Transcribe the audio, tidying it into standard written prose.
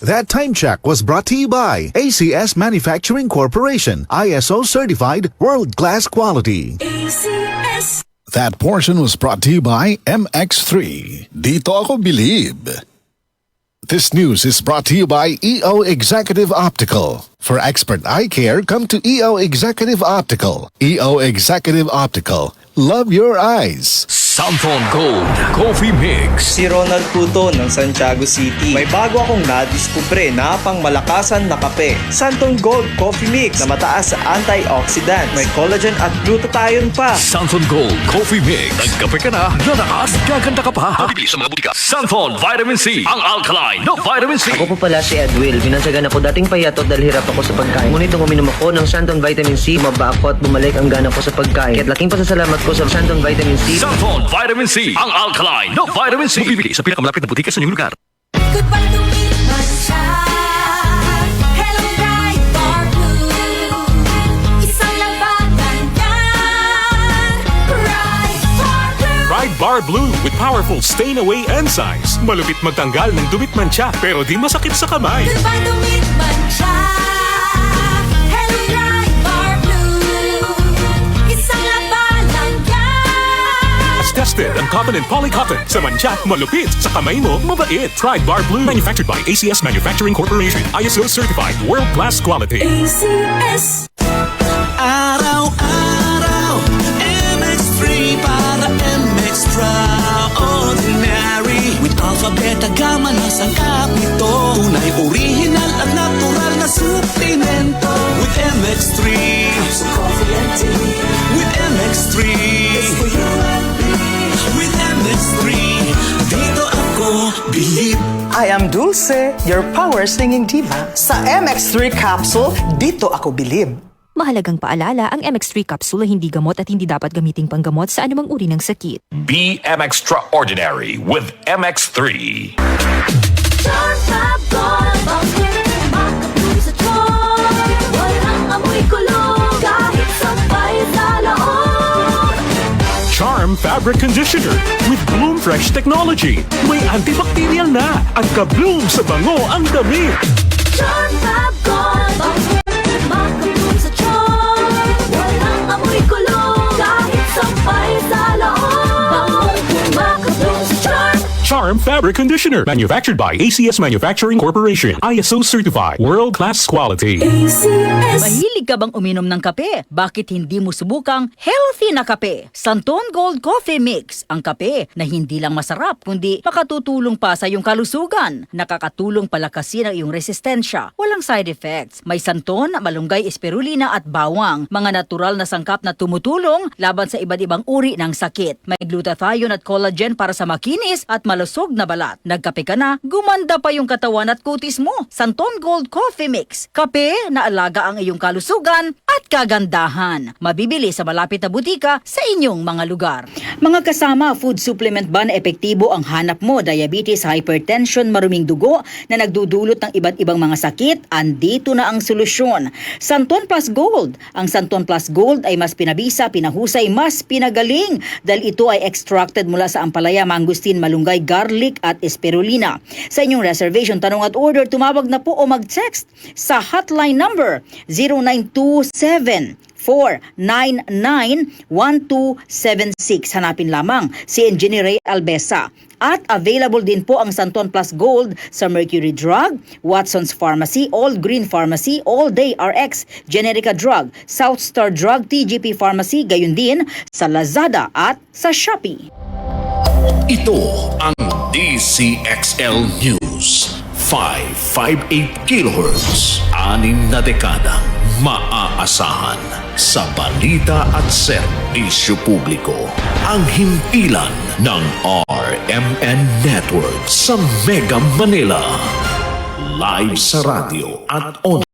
That time check was brought to you by ACS Manufacturing Corporation, ISO certified world-class quality. ACS. That portion was brought to you by MX3. Dito ako believe. This news is brought to you by EO Executive Optical. For expert eye care, come to EO Executive Optical. EO Executive Optical. Love your eyes. Santon Gold Coffee Mix. Si Ronald Puto ng Santiago City. May bago akong nadiskubre na pangmalakasan na kape. Santon Gold Coffee Mix na mataas sa antioxidant. May collagen at glutathione pa. Santon Gold Coffee Mix. Nagkape ka na, lalakas, gaganda ka pa. Mabibili sa mga butika. Santon Vitamin C. Ang alkaline no Vitamin C. Ako po pala si Edwil. Binansagan ako dating payatot dahil hirap ako sa pagkain. Ngunit nung uminom ako ng Santon Vitamin C, maba ako at bumalik ang gana ko sa pagkain. Kaya't laking pasasalamat ko sa Santon Vitamin C. Santon Vitamin C. Ang alkaline no Vitamin C. Mabibili sa pinakamalapit na butika sa inyong lugar. Goodbye to me, Hello, Bright Bar Blue. Isang labanan yan. Bright Bar Blue with powerful stain-away enzymes. Malupit magtanggal ng dumit mancha pero di masakit sa kamay. Goodbye to me, Hello, Bright Bar Blue. Isang labanan yan. As tested ang cotton and polycotton. Sa mancha, malupit. Sa kamay mo, mabait. Bright Bar Blue. Manufactured by ACS Manufacturing Corporation. ISO certified world-class quality. ACS. Araw-araw, MX3 para MX-Traordinary. With alpha, beta, gamma na sangkap nito. Tunay, original at natural na suplemento. With MX3, so coffee and tea. With MX3, it's for you and me. With MX3, dito ako believe. I am Dulce, your power singing diva. Sa MX3 capsule, dito ako bilib. Mahalagang paalala, ang MX3 capsule ay hindi gamot at hindi dapat gamiting panggamot sa anumang uri ng sakit. Be Extraordinary with MX3. Charm Fab Gold. Makapulong sa tiyan. Walang amoy kulong. Kahit sabay sa loob. Charm Fabric Conditioner with Bloom Fresh Technology. May antibacterial na at ka-bloom sa bango ang damit. Charm Fab Gold. Makapulong sa tiyan. Walang amoy kulong. Kahit sabay sa loob. Makapulong sa tiyan. Charm Fabric Conditioner. Manufactured by ACS Manufacturing Corporation. ISO certified world-class quality. ACS. Mahilig ka bang uminom ng kape? Bakit hindi mo subukang healthy na kape? Santon Gold Coffee Mix. Ang kape na hindi lang masarap, kundi makatutulong pa sa iyong kalusugan. Nakakatulong palakasin ang iyong resistensya. Walang side effects. May santon, malunggay, spirulina at bawang. Mga natural na sangkap na tumutulong laban sa iba't ibang uri ng sakit. May glutathione at collagen para sa makinis at malusog na balat. Nagkape ka na, gumanda pa yung katawan at kutis mo. Santon Gold Coffee Mix. Kape na alaga ang iyong kalusugan at kagandahan. Mabibili sa malapit na butika sa inyong mga lugar. Mga kasama, food supplement ba na epektibo ang hanap mo? Diabetes, hypertension, maruming dugo na nagdudulot ng iba't ibang mga sakit? Andito na ang solusyon. Santon Plus Gold. Ang Santon Plus Gold ay mas pinabisa, pinahusay, mas pinagaling dahil ito ay extracted mula sa ampalaya, mangustin, malunggay, garlic at spirulina. Sa inyong reservation, tanong at order, tumawag na po o mag-text sa hotline number 0927-499-1276. Hanapin lamang si Engineer Ray Albesa. At available din po ang Santon Plus Gold sa Mercury Drug, Watson's Pharmacy, All Green Pharmacy, All Day RX, Generica Drug, South Star Drug, TGP Pharmacy, gayon din sa Lazada at sa Shopee. Ito ang DCXL News. 558 kHz. 6 na dekadang maaasahan sa balita at serbisyo publiko. Ang himpilan ng RMN Network sa Mega Manila. Live sa radio at online.